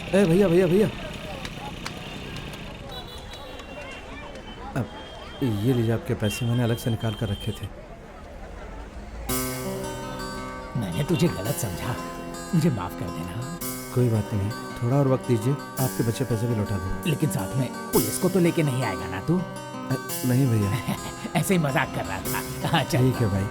ए भैया भैया भैया, अब ये लीजिए आपके पैसे, मैंने अलग से निकाल कर रखे थे। मैंने तुझे गलत समझा, मुझे माफ कर देना। कोई बात नहीं, थोड़ा और वक्त दीजिए, आपके बचे पैसे भी लौटा दूँ। लेकिन साथ में पुलिस को तो लेके नहीं आएगा ना तू? नहीं भैया, ऐसे ही मजाक कर रहा था। ठीक है भाई।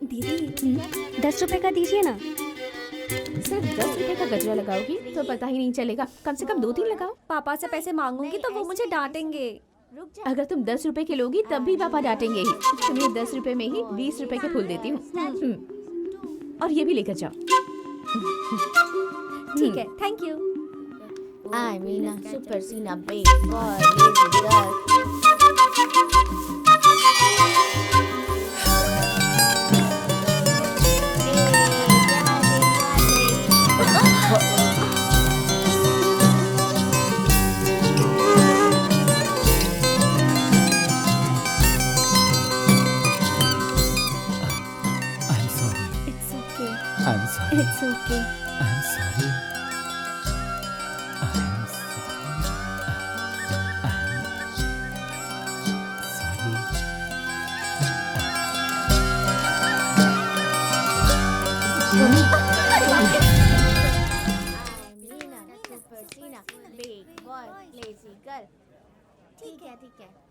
दीदी 10 रुपए का दीजिए ना। सिर्फ 10 रुपए का गजरा लगाओगी तो पता ही नहीं चलेगा, कम से कम 2-3 लगाओ। पापा से पैसे मांगूंगी तो वो मुझे डांटेंगे। अगर तुम 10 रुपए के लोगी तब भी पापा डांटेंगे ही। तुम्हें 10 रुपए में ही 20 रुपए के फूल देती हूँ। और ये भी लेकर जाओ। ठीक है, thank you. I mean a super Sina big boy, lazy girl. I'm sorry. It's okay. I'm sorry. It's okay. I'm sorry.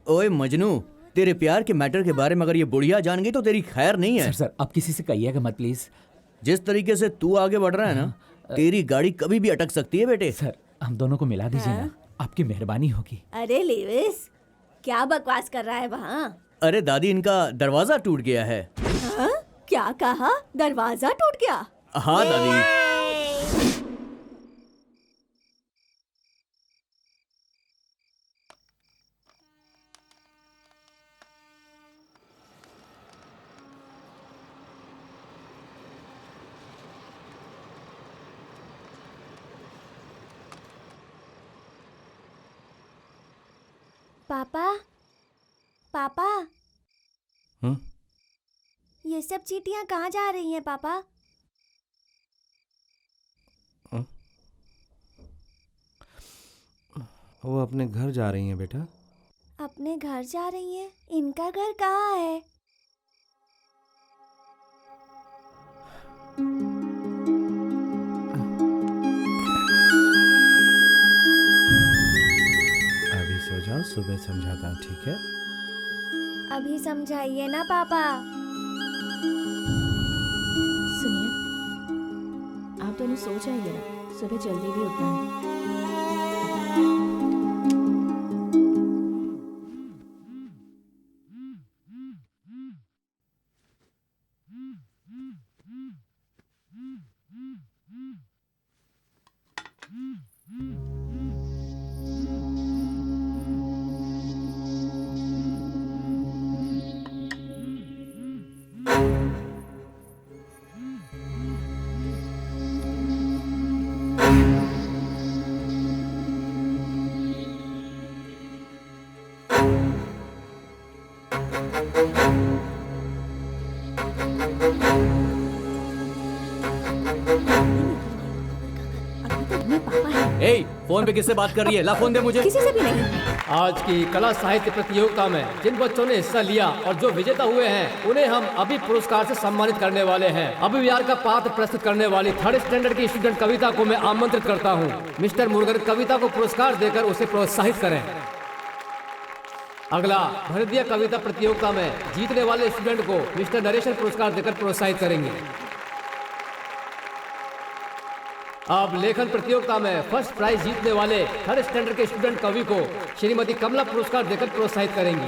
ओए मजनू, तेरे प्यार के मैटर के बारे में अगर ये बुढ़िया जान गई तो तेरी खैर नहीं है। सर अब किसी से कहिएगा मत प्लीज। जिस तरीके से तू आगे बढ़ रहा है ना, तेरी गाड़ी कभी भी अटक सकती है बेटे। सर हम दोनों को मिला दीजिए ना, आपकी मेहरबानी होगी। अरे लेविस, क्या बकवास कर रहा है वहाँ? अरे दादी, इनका दरवाजा टूट गया है। हाँ? क्या कहा? दरवाजा टूट गया? हाँ दादी। पापा, पापा, ये सब चींटियां कहाँ जा रही हैं पापा? वो अपने घर जा रही हैं बेटा। अपने घर जा रही हैं? इनका घर कहाँ है? अभी सो जाओ, सुबह समझाता हूँ, ठीक है? अभी समझाइए ना पापा। सुनिए, आप दोनों सो जाइए ना, सुबह जल्दी भी उठना है। ए फोन पे किससे बात कर रही है? ला फोन दे मुझे। किसी से भी नहीं। आज की कला साहित्य प्रतियोगिता में जिन बच्चों ने हिस्सा लिया और जो विजेता हुए हैं उन्हें हम अभी पुरस्कार से सम्मानित करने वाले हैं। अभी बिहार का पात्र प्रस्तुत करने वाली 3rd स्टैंडर्ड की स्टूडेंट कविता को मैं आमंत्रित करता हूँ। मिस्टर मुर्गन कविता को पुरस्कार देकर उसे प्रोत्साहित करें। अगला भारतीय कविता प्रतियोगिता में जीतने वाले स्टूडेंट को मिस्टर नरेशन पुरस्कार देकर प्रोत्साहित करेंगे। अब लेखन प्रतियोगिता में फर्स्ट प्राइज जीतने वाले 3rd स्टैंडर्ड के स्टूडेंट कवि को श्रीमती कमला पुरस्कार देकर प्रोत्साहित करेंगी।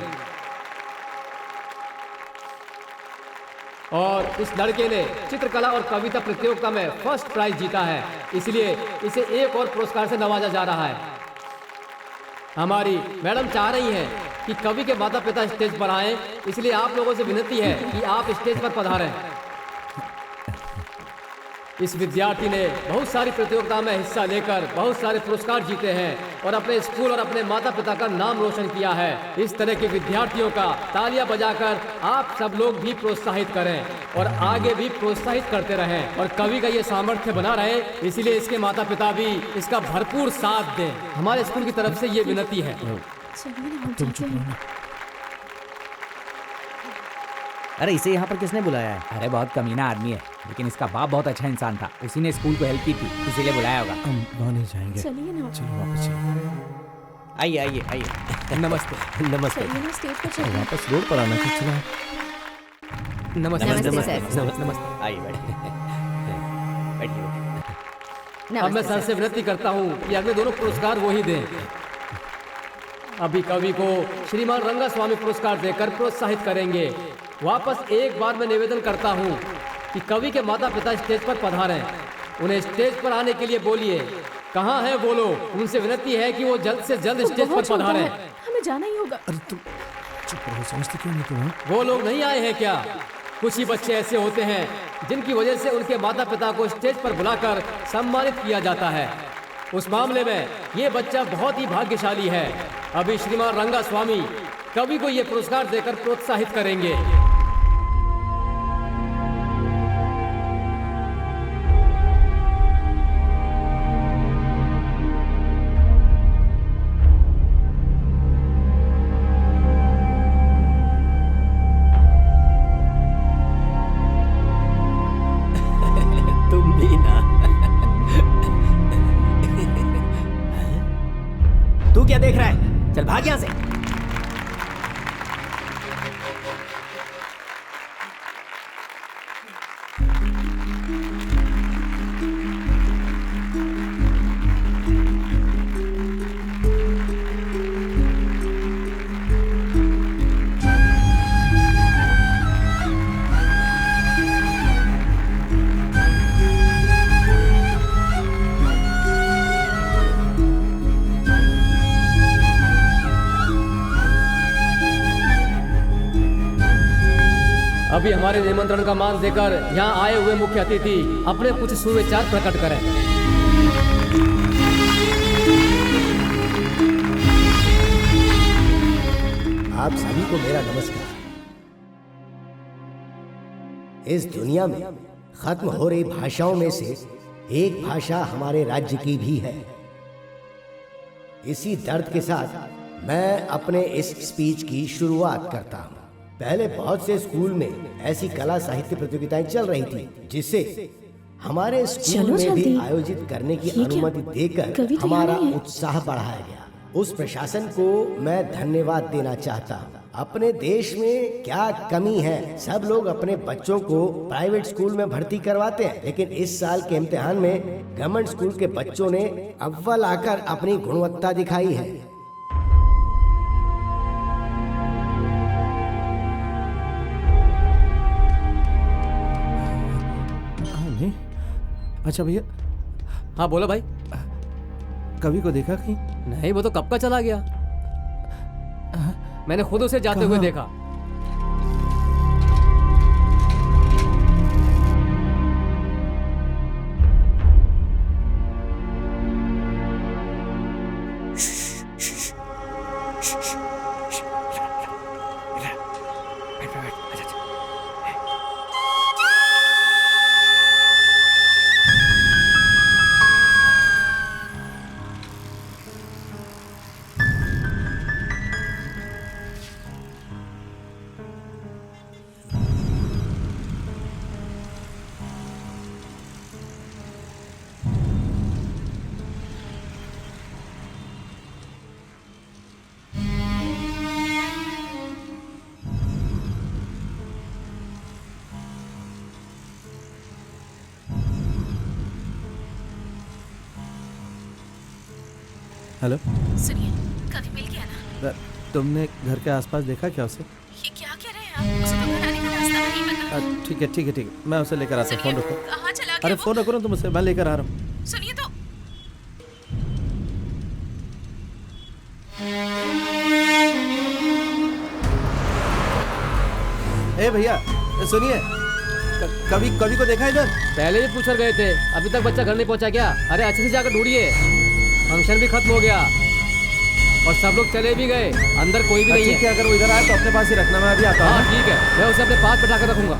और इस लड़के ने चित्रकला और कविता प्रतियोगिता में फर्स्ट प्राइज जीता है, इसलिए इसे एक और पुरस्कार से नवाजा जा रहा है। हमारी मैडम चाह रही हैं कि कवि के माता पिता स्टेज पर आएं, इसलिए आप लोगों से विनती है कि आप स्टेज पर पधारें। इस विद्यार्थी ने बहुत सारी प्रतियोगिता में हिस्सा लेकर बहुत सारे पुरस्कार जीते हैं और अपने स्कूल और अपने माता पिता का नाम रोशन किया है। इस तरह के विद्यार्थियों का तालियां बजाकर आप सब लोग भी प्रोत्साहित करें और आगे भी प्रोत्साहित करते रहें और कवि का ये सामर्थ्य बना रहे, इसलिए इसके माता पिता भी इसका भरपूर साथ दें। हमारे स्कूल की तरफ से ये विनती है। तुम चुप रहो ना। अरे इसे यहाँ पर किसने बुलाया है? अरे बहुत कमीना आदमी है, लेकिन इसका बाप बहुत अच्छा इंसान था। उसी ने स्कूल को हेल्प की थी, इसीलिए बुलाया होगा। हम वहाँ नहीं जाएंगे। चलिए ना। चलो वापस चलिए। आइए आइए आइए। नमस्ते। नमस्ते। चलिए ना स्टेज पर चलिए। वापस रोड पर आना था। चलो नमस्ते। नमस्ते, नमस्ते। सर। नमस्ते। आइए बैठिए। अब मैं सर से विनती करता हूँ कि अगले दोनों पुरस्कार वो ही दें। अभी कवि को श्रीमान रंगा स्वामी पुरस्कार देकर प्रोत्साहित करेंगे। वापस एक बार मैं निवेदन करता हूँ कि कवि के माता पिता स्टेज पर पधारें। उन्हें स्टेज पर आने के लिए बोलिए। कहाँ है वो लोग? उनसे विनती है कि वो जल्द से जल्द स्टेज पर बहुत छोटा पधारें। है, हमें जाना ही होगा। अरे तुम चुप रहो, समझते क्यों नहीं तुम? हाँ? वो लोग नहीं आए हैं क्या? कुछ ही बच्चे ऐसे होते हैं जिनकी वजह से उनके माता पिता को स्टेज पर बुलाकर सम्मानित किया जाता है। उस मामले में ये बच्चा बहुत ही भाग्यशाली है। अभी श्रीमान रंगा स्वामी कवि को ये पुरस्कार देकर प्रोत्साहित करेंगे। तुम भी ना। तू क्या देख रहा है? चल भाग यहाँ से। अभी हमारे निमंत्रण का मान देकर यहाँ आए हुए मुख्य अतिथि अपने कुछ सुविचार प्रकट करें। आप सभी को मेरा नमस्कार। इस दुनिया में खत्म हो रही भाषाओं में से एक भाषा हमारे राज्य की भी है। इसी दर्द के साथ मैं अपने इस स्पीच की शुरुआत करता हूँ। पहले बहुत से स्कूल में ऐसी कला साहित्य प्रतियोगिताएं चल रही थी, जिससे हमारे स्कूल में भी आयोजित करने की अनुमति देकर हमारा उत्साह बढ़ाया गया। उस प्रशासन को मैं धन्यवाद देना चाहता हूँ। अपने देश में क्या कमी है? सब लोग अपने बच्चों को प्राइवेट स्कूल में भर्ती करवाते हैं, लेकिन इस साल के इम्तिहान में गवर्नमेंट स्कूल के बच्चों ने अव्वल आकर अपनी गुणवत्ता दिखाई है। नहीं। अच्छा भैया, हाँ बोलो भाई। कवि को देखा कहीं? नहीं, वो तो कब का चला गया। मैंने खुद उसे जाते हुए देखा। हेलो, सुनिए, कभी मिल गया ना? तुमने घर के आसपास देखा क्या उसे? ये क्या कह रहे हैं आप? उसे तो घर आने का रास्ता नहीं पता। ठीक है ठीक है ठीक है, मैं उसे लेकर आता हूँ। फोन रखो। कहाँ चला अरे गया वो? फोन रखो ना तुम उसे, मैं लेकर आ रहा हूँ। सुनिए तो। ए भैया सुनिए, कभी कभी को देखा इधर? पहले भी पूछ कर गए थे, अभी तक बच्चा घर नहीं पहुंचा क्या? अरे अच्छे से जाकर ढूंढिए, फंक्शन भी खत्म हो गया और सब लोग चले भी गए, अंदर कोई भी नहीं ठीक है। है, अगर वो इधर आए तो अपने पास ही रखना, मैं अभी आता हाँ हूँ। ठीक है, मैं उसे अपने पास बैठा कर रखूंगा।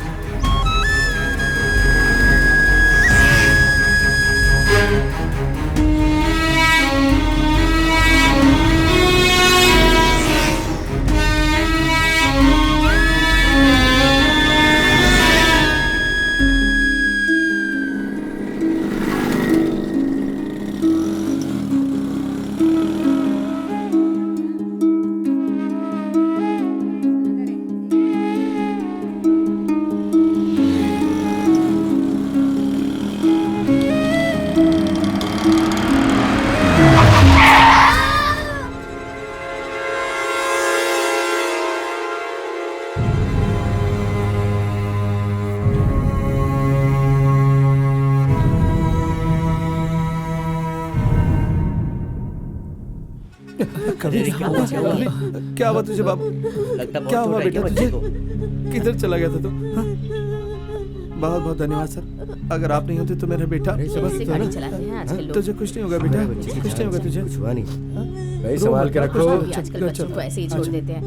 कभी क्या हुआ तुझे बाबू? लगता क्या बहुत हुआ चोट आई बेटा क्या तुझे? बच्चे को? किधर चला गया था तू? हाँ? बहुत बहुत धन्यवाद सर, अगर आप नहीं होते तो मेरा बेटा। ऐसे गाड़ी चलाते हैं आजकल लोग। तुझे कुछ नहीं होगा बेटा, कुछ नहीं होगा तुझे। कुछ हुआ नहीं भाई, संभाल के रखो। अभी आजकल बच्चों को ऐसे ही छोड़ देते हैं।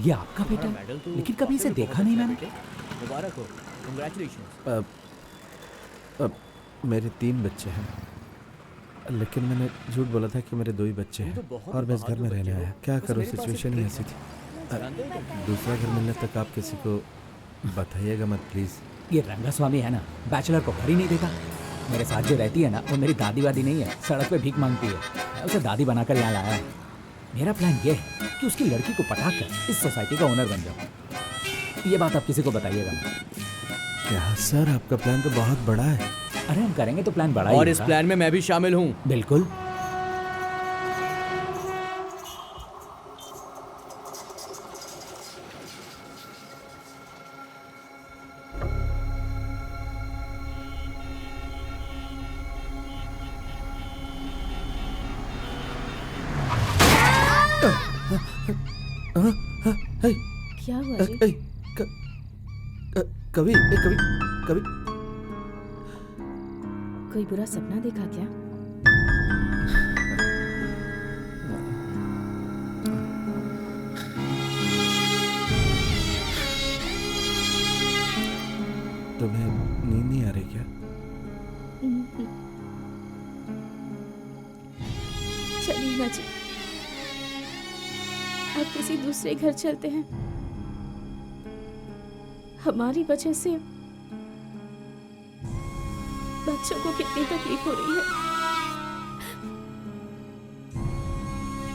ये आपका बेटा है? लेकिन कभी इसे देखा नहीं मैंने। मुबारक हो, कांग्रेचुलेशंस। अब मेरे 3 बच्चे हैं, लेकिन मैंने झूठ बोला था कि मेरे 2 ही बच्चे हैं और मैं इस घर में रहने आया। क्या करूँ, सिचुएशन ही ऐसी थी। दूसरा घर मिलने तक आप किसी को बताइएगा मत प्लीज़। ये रंगास्वामी है ना, बैचलर को घर ही नहीं देता। मेरे साथ जो रहती है ना, वो मेरी दादी वादी नहीं है, सड़क पे भीख मांगती है। मैं उसे दादी बनाकर यहाँ लाया है। मेरा प्लान ये है कि उसकी लड़की को पटाकर इस सोसाइटी का ओनर बन जाऊँ। ये बात आप किसी को बताइएगा। क्या सर, आपका प्लान तो बहुत बड़ा है। अरे हम करेंगे तो प्लान बड़ा ही और इस होगा। प्लान में मैं भी शामिल हूँ। बिल्कुल। क्या हुआ जी? ए, कभी कभी कभी कोई बुरा सपना देखा क्या? तुम्हें नींद नहीं आ रही क्या? चलिए ना जी, अब किसी दूसरे घर चलते हैं। हमारी वजह से बच्चों को कितनी तकलीफ हो रही है,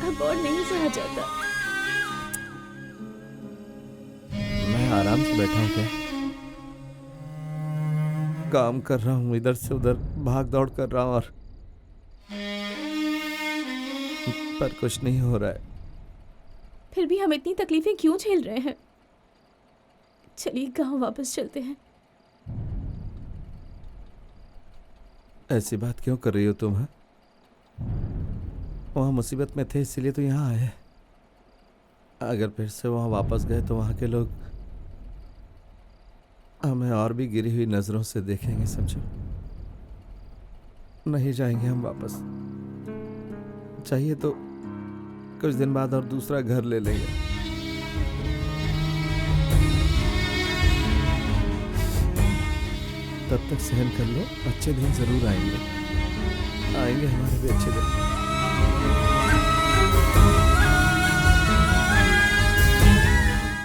अब और नहीं सहा जाता। मैं आराम से बैठा हूँ क्या? काम कर रहा हूँ, इधर से उधर भाग दौड़ कर रहा हूँ, और पर कुछ नहीं हो रहा है। फिर भी हम इतनी तकलीफें क्यों झेल रहे हैं? चलिए गांव वापस चलते हैं। ऐसी बात क्यों कर रही हो तुम? हाँ, वहाँ मुसीबत में थे इसीलिए तो यहाँ आए। अगर फिर से वहाँ वापस गए तो वहाँ के लोग हमें और भी गिरी हुई नजरों से देखेंगे, समझो। नहीं जाएंगे हम वापस। चाहिए तो कुछ दिन बाद और दूसरा घर ले लेंगे। तब तक सहन कर लो, अच्छे दिन जरूर आएंगे। आएंगे हमारे भी अच्छे दिन।